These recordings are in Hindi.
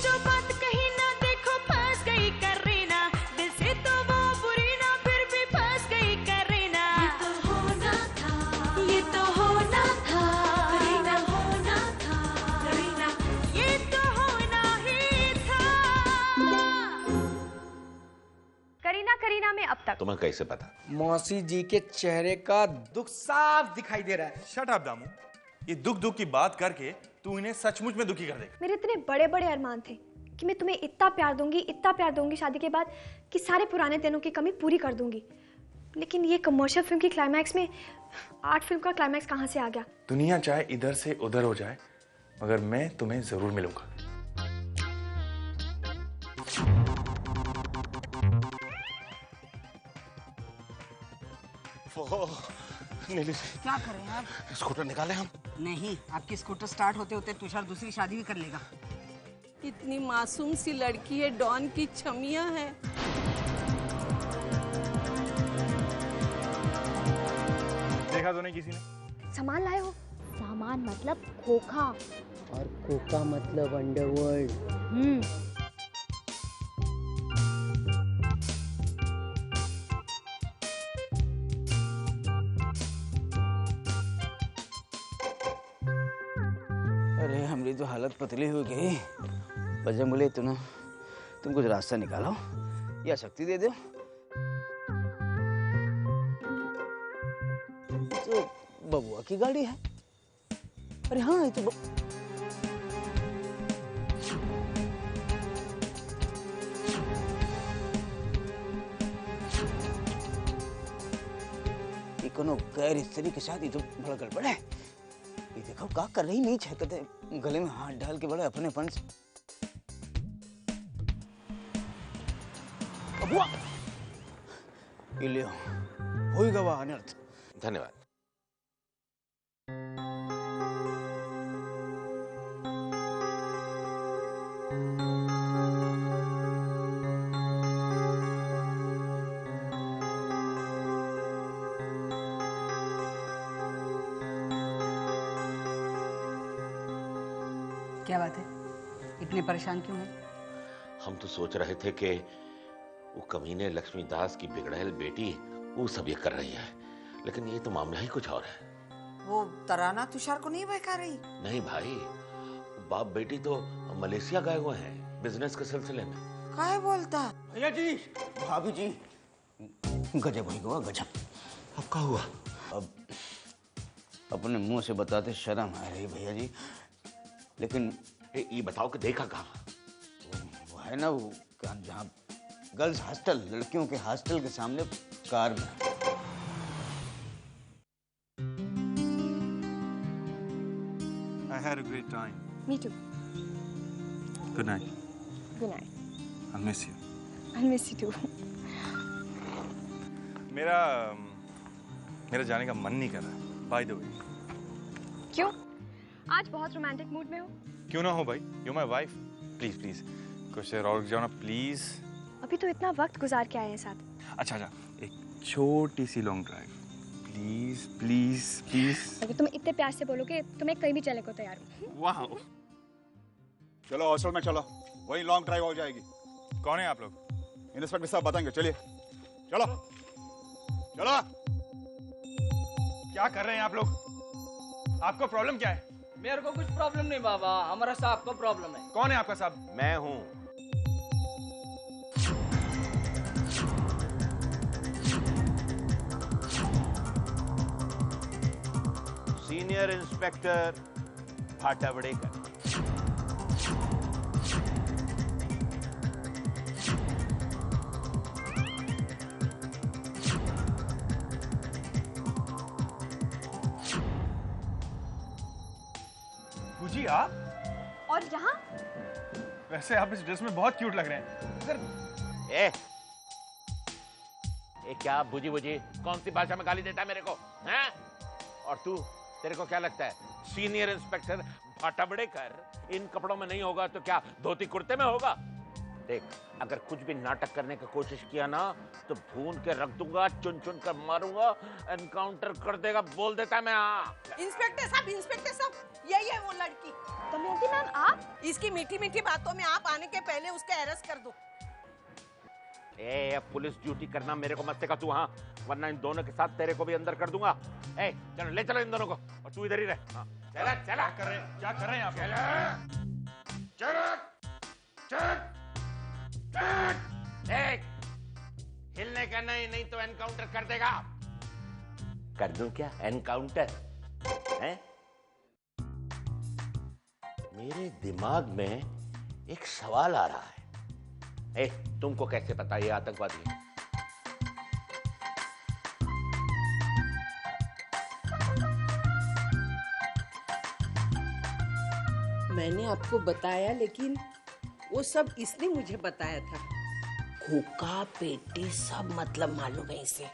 जो बात कही ना देखो फंस गई करीना, दिल से तो वो बुरी ना फिर भी फंस गई करीना। ये तो होना था, ये तो होना था, करीना होना था, करीना ये तो होना ही था। करीना करीना में अब तक तुम्हें कैसे पता? मौसी जी के चेहरे का दुख साफ दिखाई दे रहा है। शट अप दामू, ये दुख दुख की बात करके तू इन्हें सचमुच में दुखी कर दे। मेरे इतने बड़े बड़े अरमान थे कि मैं तुम्हें इतना प्यार दूंगी शादी के बाद कि सारे पुराने दिनों की कमी पूरी कर दूंगी। लेकिन ये कमर्शियल फिल्म की क्लाइमैक्स में आर्ट फिल्म का क्लाइमैक्स कहाँ से आ गया? दुनिया चाहे इधर से उधर हो जाए, मगर मैं तुम्हें जरूर मिलूंगा। नीली, क्या करें आप? स्कूटर निकाले हम? नहीं, आपकी स्कूटर स्टार्ट होते होते तुषार दूसरी शादी भी कर लेगा। इतनी मासूम सी लड़की है, डॉन की छमिया है। देखा तो नहीं किसी ने? सामान लाए हो? सामान मतलब खोखा, और कोका मतलब अंडरवर्ल्ड। अरे हमारी तो हालत पतली हो गई। बजरंग बोले तुम कुछ रास्ता निकालो या शक्ति दे दो। तो बबुआ की गाड़ी है। अरे हाँ, ये तो कोनो गैर स्त्री के साथ ये तो बड़ा गड़बड़ है। ये देखो क्या कर रही नहीं कहते गले में हाथ डाल के बड़े अपनेपन से। बबुआ ये ले होएगा वह अनर्थ। धन्यवाद। क्या बात है, इतने परेशान क्यों हैं? हम तो सोच रहे थे कि वो कमीने लक्ष्मीदास की बिगड़ैल बेटी वो सब ये कर रही है, लेकिन ये तो मामला ही कुछ और है। वो तराना तुषार को नहीं बहका रही? नहीं भाई, बाप बेटी तो मलेशिया गए हुए हैं बिजनेस के सिलसिले में। काहे बोलता? भैया जी, भाभी जी, गजब हो गया गजब। अब क्या हुआ? अब अपने मुंह से बताते शर्म आ रही भैया जी, लेकिन ये बताओ कि देखा कहाँ? वो है ना वो जहाँ गर्ल्स हॉस्टल, लड़कियों के हॉस्टल के सामने कार में। I had a great time. Me too. Good night. Good night. I'll miss you. I'll miss you too. मेरा जाने का मन नहीं कर रहा। By the way. क्यों? आज बहुत रोमांटिक मूड में हो? क्यों ना हो भाई, you're my wife. Please please, कुछ देर और जाओ ना please. अभी तो इतना वक्त गुजार के आए हैं साथ। अच्छा, एक छोटी सी long drive. Please please please. अगर तुम इतने प्यार से बोलोगे तो मैं कहीं भी चलने को तैयार हूँ। वाह। चलो हॉस्टल में चलो, वही लॉन्ग ड्राइव हो जाएगी। कौन है आप लोग? इंस्पेक्टर साहब बताएंगे, चलिए चलो चलो। क्या कर रहे हैं आप लोग? आपको प्रॉब्लम क्या है? मेरे को कुछ प्रॉब्लम नहीं बाबा, हमारा साहब को प्रॉब्लम है। कौन है आपका साहब? मैं हूँ। Senior inspector भाटावड़ेकर। जी आप? और यहाँ? वैसे आप इस ड्रेस में बहुत क्यूट लग रहे हैं। अगर ए क्या बुझी बुझी कौन सी भाषा में गाली देता है मेरे को, हैं? और तू, तेरे को क्या लगता है सीनियर इंस्पेक्टर भाटावड़ेकर इन कपड़ों में नहीं होगा तो क्या धोती कुर्ते में होगा? देख, अगर कुछ भी नाटक करने की कोशिश किया ना तो भून के रख दूंगा, चुन चुन कर मारूंगा, एनकाउंटर कर देगा, बोल देता मैं। हाँ इंस्पेक्टर साहब, यही है वो लड़की। दमयंती मैम, आप? इसकी मीठी मीठी बातों में आप आने के पहले उसका अरेस्ट कर दो। अब पुलिस ड्यूटी करना मेरे को मत सिखा तू, हाँ, वरना इन दोनों के साथ तेरे को भी अंदर कर दूंगा। चलो ले चलो इन दोनों को, और तू इधर ही रह। हाँ, चला चला। क्या कर रहे हैं आप? हिलने का नहीं तो एनकाउंटर कर देगा। कर दूं क्या एनकाउंटर? हैं? मेरे दिमाग में एक सवाल आ रहा है। तुमको कैसे पता ये आतंकवादी है? मैंने आपको बताया, लेकिन वो सब इसने मुझे बताया था। खोका पेटी सब मतलब मालूम है इसे।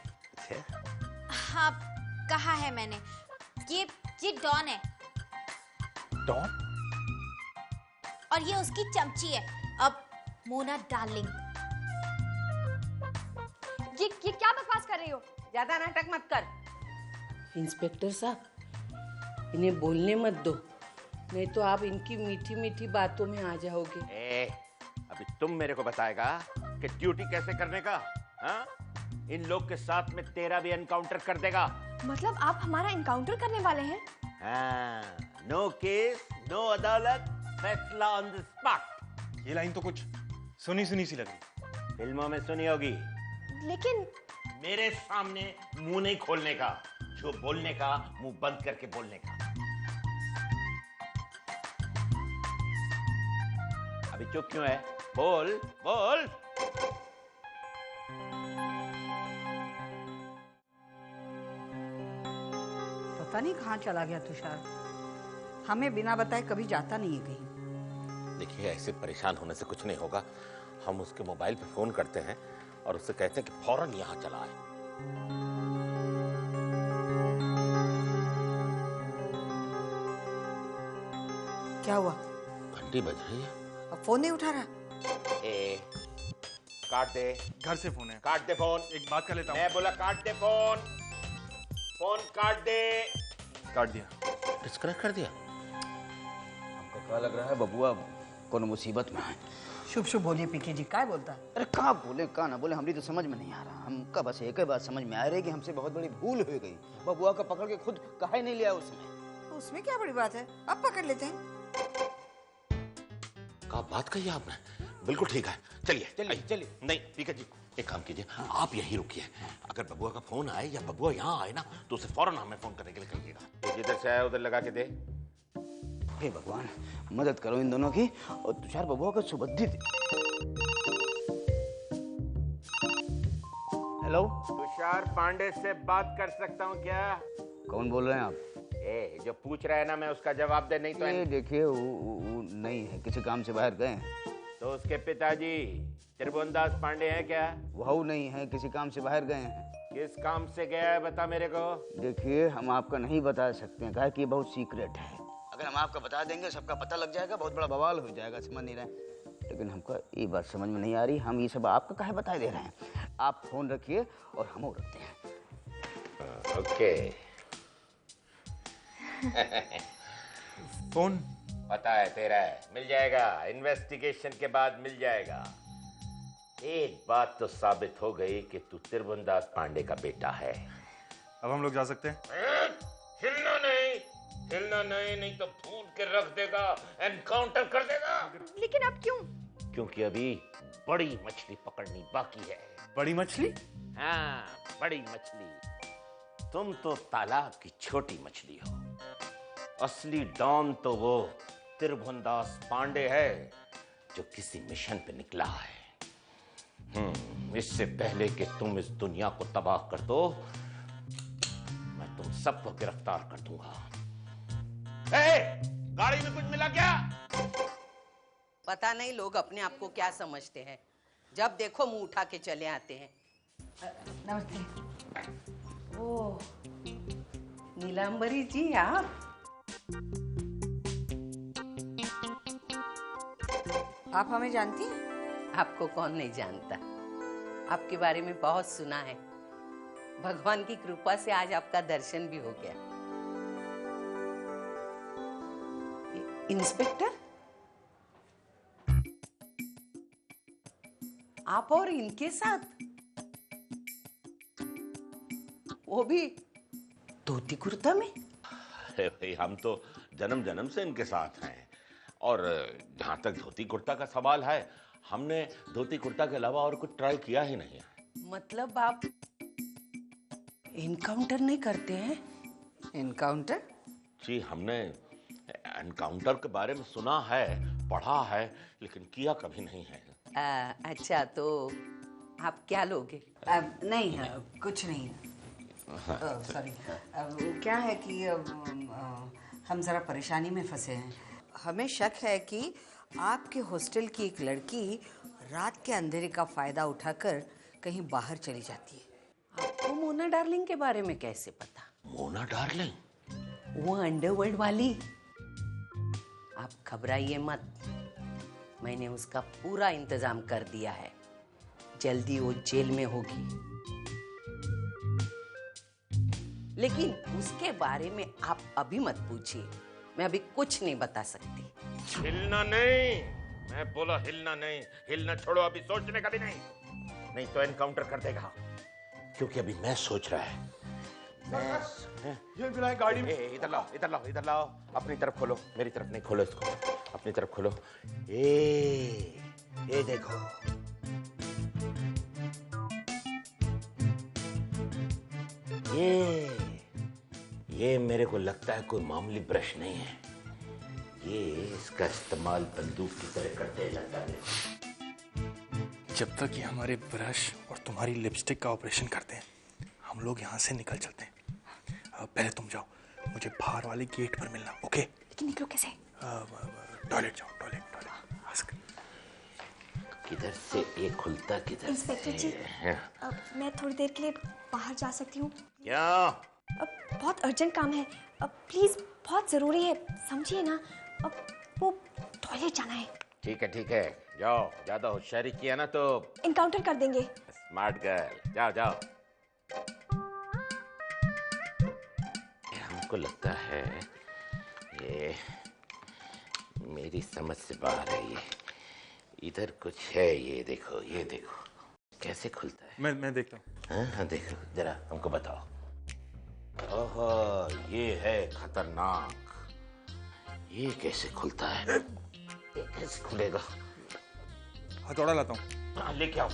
हाँ, कहा है मैंने, ये डॉन है। डॉन? और ये उसकी चमची है, अब मोना डार्लिंग। ये क्या बकवास कर रही हो? ज्यादा नाटक मत कर। इंस्पेक्टर साहब, इन्हें बोलने मत दो, नहीं तो आप इनकी मीठी मीठी बातों में आ जाओगे। अभी तुम मेरे को बताएगा कि ड्यूटी कैसे करने का? हाँ? इन लोग के साथ में तेरा भी एनकाउंटर कर देगा। मतलब आप हमारा एनकाउंटर करने वाले हैं? हाँ, नो केस, नो अदालत, फैसला ऑन द स्पॉट। ये लाइन तो कुछ सुनी सुनी सी लग रही। फिल्मों में सुनी होगी, लेकिन मेरे सामने मुंह नहीं खोलने का, जो बोलने का मुंह बंद करके बोलने का। अभी चुप क्यों है? बोल बोल। पता नहीं कहाँ चला गया तुषार, हमें बिना बताए कभी जाता नहीं है कहीं। देखिए, ऐसे परेशान होने से कुछ नहीं होगा। हम उसके मोबाइल पे फोन करते हैं और उससे कहते हैं कि फौरन यहाँ चला आए। क्या हुआ? घंटी बज रही है। अब फोन नहीं उठा रहा? काट दे। घर से फोन है। काट दे फोन। एक बात कर लेता हूँ। मैं बोला काट दे फोन। फोन काट दे। काट दिया। डिस्कनेक्ट कर दिया। हमको क्या लग रहा है बबुआ कौन मुसीबत में है। शुभ शुभ बोलिए पीके जी, क्या बोलता है? अरे कहाँ बोले कहाँ ना बोले, हमरी तो समझ में नहीं आ रहा। हमका बस एक ही बात समझ में आ रही है कि हमसे बहुत बड़ी भूल हो गई। बबुआ का पकड़ के खुद काहे नहीं लिया उसमें। उसमें क्या बड़ी बात है, अब पकड़ लेते हैं। क्या बात कही आपने? बिल्कुल ठीक है, चलिए चलिए चलिए। नहीं ठीक है जी, एक काम कीजिए, आप यहीं रुकिए। अगर बबुआ का फोन आए या बबुआ यहाँ आए ना, तो उसे फौरन हमें फोन करने के लिए कहिएगा। जिधर से आया उधर लगा के दे। हे भगवान, मदद करो इन दोनों की और तुषार बबुआ को सुबुद्धि दे। हेलो, तुषार पांडे से बात कर सकता हूँ क्या? कौन बोल रहे हैं आप? जो पूछ रहा है ना, मैं उसका जवाब दे। नहीं तो ये देखिए वो नहीं है, किसी काम से बाहर गए हैं। तो उसके पिताजी त्रिभुवन दास पांडे हैं क्या? वो नहीं है, किसी काम से बाहर गए हैं। किस काम से गया है बता मेरे को। देखिए हम आपका नहीं बता सकते हैं, कहा कि ये बहुत सीक्रेट है। अगर हम आपका बता देंगे सबका पता लग जाएगा, बहुत बड़ा बवाल हो जाएगा, समझ नहीं रहे। लेकिन हमको ये बात समझ में नहीं आ रही, हम ये सब आपको काहे बता दे रहे हैं। आप फोन रखिए और हम रखते हैं। ओके। फोन पता है तेरा है, मिल जाएगा, इन्वेस्टिगेशन के बाद मिल जाएगा। एक बात तो साबित हो गई कि तू त्रिभुवन दास पांडे का बेटा है। अब हम लोग जा सकते हैं? हिलना नहीं तो भून के रख देगा, एनकाउंटर कर देगा। लेकिन अब क्यों? क्योंकि अभी बड़ी मछली पकड़नी बाकी है। बड़ी मछली? हाँ, बड़ी मछली। तुम तो तालाब की छोटी मछली हो। असली डॉन तो वो त्रिभुवन दास पांडे है, जो किसी मिशन पे निकला है। इससे पहले कि तुम इस दुनिया को तबाह कर दो, मैं तुम सबको गिरफ्तार कर दूंगा। गाड़ी में कुछ मिला क्या? पता नहीं लोग अपने आप को क्या समझते हैं, जब देखो मुंह उठा के चले आते हैं। नमस्ते। ओह, नीलांबरी जी आप हमें जानती हैं? आपको कौन नहीं जानता, आपके बारे में बहुत सुना है। भगवान की कृपा से आज आपका दर्शन भी हो गया। इंस्पेक्टर, आप और इनके साथ, वो भी धोती कुर्ता में? अरे भाई, हम तो जन्म जन्म से इनके साथ हैं। और जहां तक धोती कुर्ता का सवाल है, हमने धोती कुर्ता के अलावा और कुछ ट्राई किया ही नहीं है। मतलब आप इनकाउंटर नहीं करते हैं? इनकाउंटर? जी, हमने एनकाउंटर के बारे में सुना है, पढ़ा है, लेकिन किया कभी नहीं है। अच्छा, तो आप क्या लोगे? नहीं, कुछ नहीं। सॉरी, वो क्या है कि हम जरा परेशानी में फंसे हैं। हमें शक है कि आपके हॉस्टल की एक लड़की रात के अंधेरे का फायदा उठाकर कहीं बाहर चली जाती है। आपको मोना डार्लिंग के बारे में कैसे पता? मोना डार्लिंग? वो अंडरवर्ल्ड वाली। आप घबराइए मत, मैंने उसका पूरा इंतजाम कर दिया है। जल्दी वो जेल में होगी, लेकिन उसके बारे में आप अभी मत पूछिए। मैं अभी कुछ नहीं बता सकती। हिलना नहीं, मैं बोला हिलना नहीं। हिलना छोड़ो, अभी सोचने का भी नहीं तो एनकाउंटर कर देगा। क्योंकि अभी मैं सोच रहा है। ये मिला है गाड़ी में। इधर लाओ, इधर लाओ, इधर लाओ। अपनी तरफ खोलो, मेरी तरफ नहीं। खोलो इसको, अपनी तरफ खोलो। ये देखो, ये मेरे को लगता है कोई मामूली ब्रश नहीं है। ये इसका इस्तेमाल बंदूक की तरह करते हैं लगता है। जब तक ये हमारे ब्रश और तुम्हारी लिपस्टिक का ऑपरेशन करते हैं, हम लोग यहाँ से निकल चलते हैं। पहले तुम जाओ, मुझे बाहर वाले गेट पर मिलना, ओके? लेकिन निकलो कैसे? टॉयलेट जाओ, टॉयलेट। किधर से ये खुलता, किधर? इंस्पेक्टर जी, मैं थोड़ी देर के लिए बाहर जा सकती हूँ? क्या? बहुत अर्जेंट काम है, प्लीज, बहुत जरूरी है, समझिए ना। वो टॉयलेट जाना है। ठीक है, जाओ। ज्यादा होशियारी किया ना तो इनकाउंटर कर देंगे। स्मार्ट गर्ल, जाओ। हमको लगता है ये मेरी समझ से बाहर है। ये इधर कुछ है। ये देखो कैसे खुलता है। मैं देखता हूँ। हाँ, देखो जरा, हमको बताओ। ओहो, ये है खतरनाक। ये कैसे खुलता है? ये कैसे खुलेगा? हथौड़ा लाता हूँ। हाँ, लेके आओ।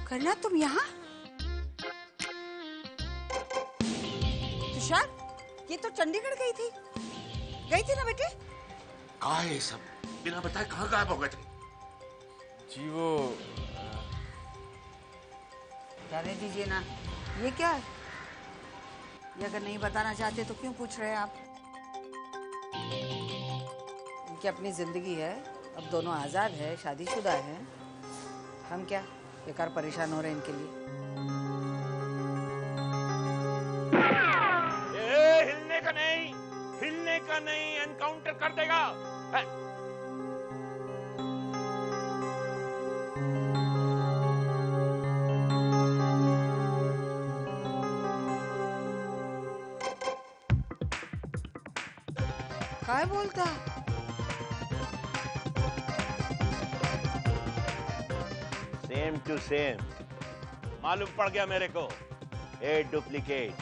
करना तुम यहाँ? तुषार, ये तो चंडीगढ़ गई थी ना बेटे? कहाँ है ये सब? बिना बताए कहाँ गायब हो गए थे? जी वो जाने दीजिए ना। ये क्या है? ये अगर नहीं बताना चाहते तो क्यों पूछ रहे हैं आप? इनकी अपनी जिंदगी है, अब दोनों आजाद है, शादीशुदा है। हम क्या बेकार परेशान हो रहे हैं इनके लिए? हिलने का नहीं, एनकाउंटर कर देगा। क्या बोलता? सेम टू सेम मालूम पड़ गया मेरे को। ए डुप्लीकेट,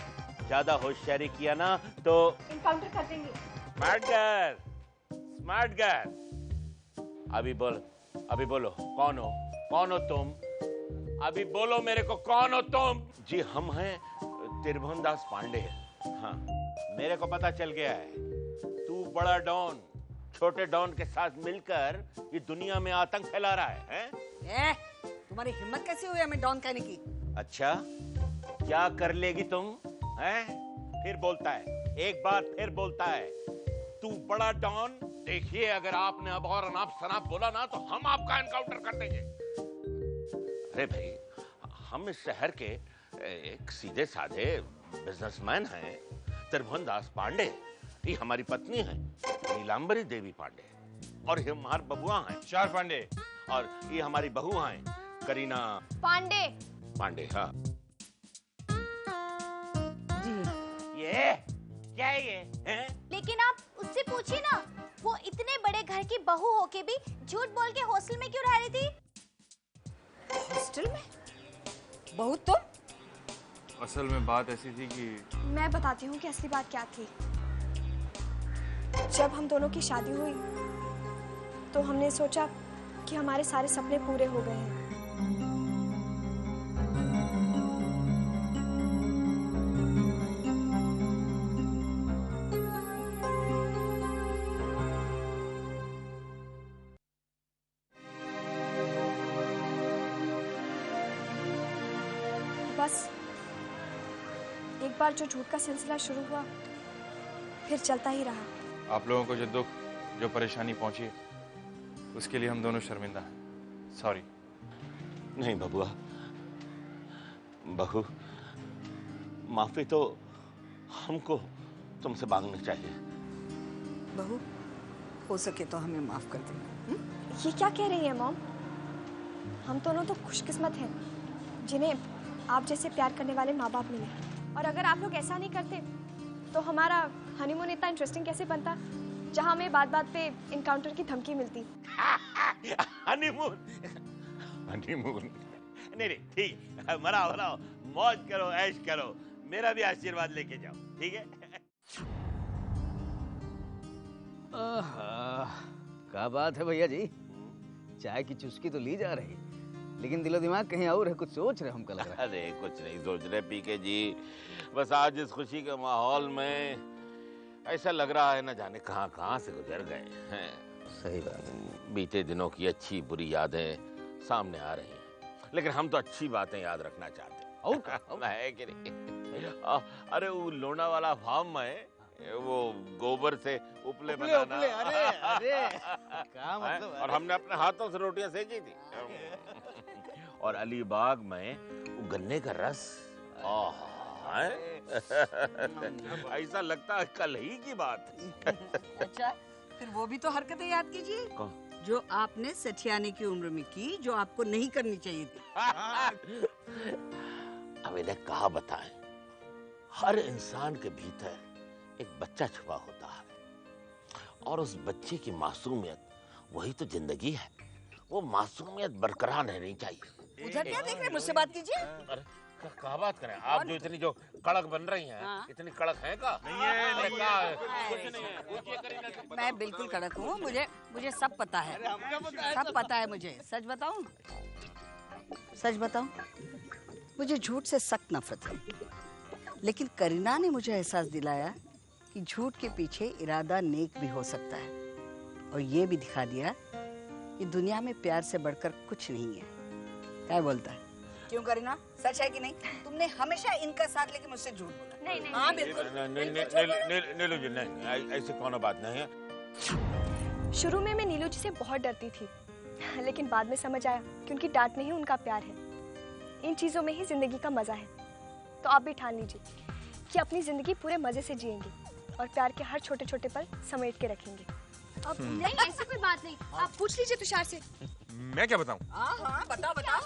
ज्यादा होशियारी किया ना तो इनकाउंटर कर देंगे। Smart girl. अभी बोलो, कौन हो तुम? अभी बोलो मेरे को, कौन हो तुम? जी, हम हैं त्रिभुवन दास पांडे। हाँ, मेरे को पता चल गया है तू बड़ा डॉन छोटे डॉन के साथ मिलकर ये दुनिया में आतंक फैला रहा है? तुम्हारी हिम्मत कैसे हुई हमें डॉन कहने की? अच्छा, क्या कर लेगी तुम? हैं? फिर बोलता है, एक बार फिर बोलता है तू बड़ा डॉन। देखिए, अगर आपने अब और अनाप शनाप बोला ना तो हम आपका एनकाउंटर कर देंगे। अरे भाई, हम इस शहर के एक सीधे साधे बिजनेसमैन हैं, त्रिभुवन दास पांडे। ये हमारी पत्नी है नीलांबरी देवी पांडे, और ये हमारे बबुआ हैं 4 पांडे, और ये हमारी बहू हैं करीना पांडे। पांडे। हाँ जी। ये क्या है ये हैं? लेकिन आप उससे पूछिए ना, वो इतने बड़े घर की बहू होके भी झूठ बोल के हॉस्टल में क्यों रह रही थी? हॉस्टल में? बहू तुम? असल में बात ऐसी थी कि मैं बताती हूँ कि असली बात क्या थी। जब हम दोनों की शादी हुई तो हमने सोचा कि हमारे सारे सपने पूरे हो गए हैं। बस एक बार जो झूठ का सिलसिला शुरू हुआ फिर चलता ही रहा। आप लोगों को जो दुख, जो परेशानी पहुंची उसके लिए हम दोनों शर्मिंदा हैं। सॉरी। नहीं बबुआ, बहू, माफी तो हमको तुमसे मांगनी चाहिए। बहू, हो सके तो हमें माफ कर देना। ये क्या कह रही है मॉम? हम दोनों तो खुशकिस्मत हैं जिन्हें आप जैसे प्यार करने वाले माँ बाप मिले। और अगर आप लोग ऐसा नहीं करते तो हमारा हनीमून इतना इंटरेस्टिंग कैसे बनता, जहाँ हमें बात बात पे इनकाउंटर की धमकी मिलती। हनीमून, हनीमून नहीं नहीं, ठीक, मनाओ मनाओ, मौज करो, ऐश करो, मेरा भी आशीर्वाद लेके जाओ, ठीक है? क्या बात है भैया जी, चाय की चुस्की तो ली जा रही, लेकिन दिलो दिमाग कहीं और है, कुछ सोच रहे हमको लग रहा है। अरे कुछ नहीं सोच रहे पीके जी, बस आज इस खुशी के माहौल में ऐसा लग रहा है न जाने कहां कहां से गुजर गए हैं। सही बात। बीते दिनों की अच्छी बुरी यादें सामने आ रही हैं, लेकिन हम तो अच्छी बातें याद रखना चाहते हैं। है कि नहीं? अरे वो लोना वाला फार्म में वो गोबर से उपले बनाना, अरे अरे क्या मतलब? और हमने अपने हाथों से रोटियां सेकी थी। और अलीबाग में वो गन्ने का रस, ऐसा लगता है कल ही की बात है। अच्छा, फिर वो भी तो हरकतें याद कीजिए जो आपने सठियाने की उम्र में की, जो आपको नहीं करनी चाहिए थी। अब इन्हें कहा बताएं, हर इंसान के भीतर एक बच्चा छुपा होता है, और उस बच्चे की मासूमियत वही तो जिंदगी है। वो मासूमियत बरकरार रहनी चाहिए। उधर क्या देख रहे, मुझसे बात कीजिए। अरे कहाँ बात करें आप? जो इतनी जो कड़क बन रही हैं, इतनी कड़क हैं का? नहीं है, कुछ नहीं है। मैं बिल्कुल कड़क हूँ, मुझे सब पता है, सब पता है मुझे। सच बताऊँ? सच बताऊँ? मुझे झूठ से सख्त नफरत है, लेकिन करीना ने मुझे एहसास दिलाया कि झूठ के पीछे इरादा नेक भी हो सकता है, और ये भी दिखा दिया कि दुनिया में प्यार से बढ़कर कुछ नहीं है। क्या बोलता है? क्यों करीना, सच है कि नहीं? तुमने हमेशा इनका साथ लेके मुझसे झूठ बोला। नहीं। हाँ बिल्कुल। नीलू जी नहीं, ऐसी कोनो बात नहीं है। शुरू में मैं नीलू जी से बहुत डरती थी, लेकिन बाद में समझ आया कि उनकी डांट में ही उनका प्यार है। इन चीजों में ही जिंदगी का मजा है। तो आप भी ठान लीजिए कि अपनी जिंदगी पूरे मजे से जिएंगे और प्यार के हर छोटे छोटे पल समेट के रखेंगे। अब नहीं, ऐसी कोई बात नहीं, आप पूछ लीजिए तुषार से। मैं क्या बताऊं? हाँ बताओ बताओ।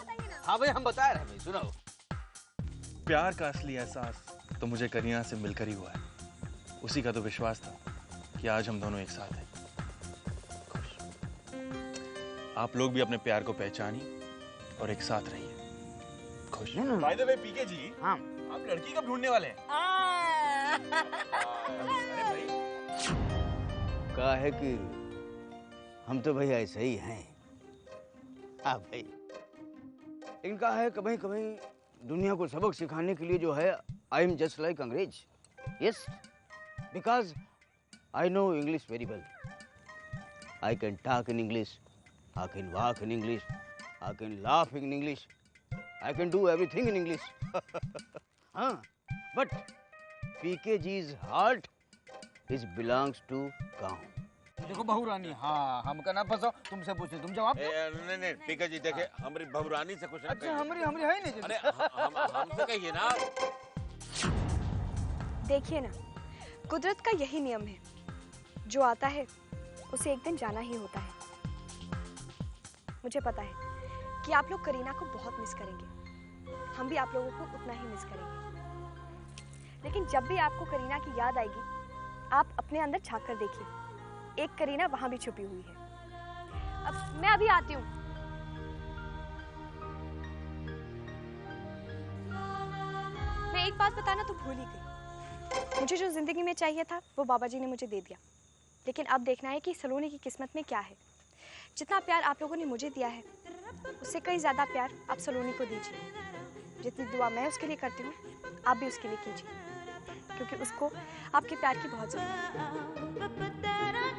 हाँ भाई, हम बता रहे हैं, सुनाओ। प्यार का असली एहसास तो मुझे करीना से मिलकर ही हुआ है। उसी का तो विश्वास था कि आज हम दोनों एक साथ हैं। खुश। आप लोग भी अपने प्यार को पहचानिए और एक साथ रहिए। खुश। बाय द वे पीके जी, हाँ, आप लड़की कब ढूंढने वाले हैं? कहा है कि हम तो भैया ऐसे ही हैं। हाँ भाई, इनका है कभी कभी दुनिया को सबक सिखाने के लिए जो है, आई एम जस्ट लाइक अंग्रेज। Yes, because I know English very well. I can talk in English, I can walk in English, I can laugh in English, I can do everything in English. हाँ, बट पीके जी's हार्ट इज बिलोंग्स टू गांव। देखो बहू रानी, हाँ हमका ना फंसाओ, तुमसे पूछे तुम जवाब। नहीं पीके जी, देखे हमारी बहुरानी से कुछ। अच्छा, हमारी है ही नहीं। अरे हमसे कहिए ना। देखिए ना, कुदरत का यही नियम है, जो आता है उसे एक दिन जाना ही होता है। मुझे पता है कि आप लोग करीना को बहुत मिस करेंगे। हम भी आप लोगों को उतना ही मिस करेंगे। लेकिन जब भी आपको करीना की याद आएगी, आप अपने अंदर झांक कर देखिए, एक करीना वहां भी छुपी हुई है। अब मैं अभी आती हूँ। मैं एक बात बताना तो भूल ही गई। मुझे जो जिंदगी में चाहिए था वो बाबा जी ने मुझे दे दिया, लेकिन अब देखना है कि सलोनी की किस्मत में क्या है। जितना प्यार आप लोगों ने मुझे दिया है, उससे कई ज़्यादा प्यार आप सलोनी को दीजिए। जितनी दुआ मैं उसके लिए करती हूँ, आप भी उसके लिए कीजिए, क्योंकि उसको आपके प्यार की बहुत ज़रूरत है।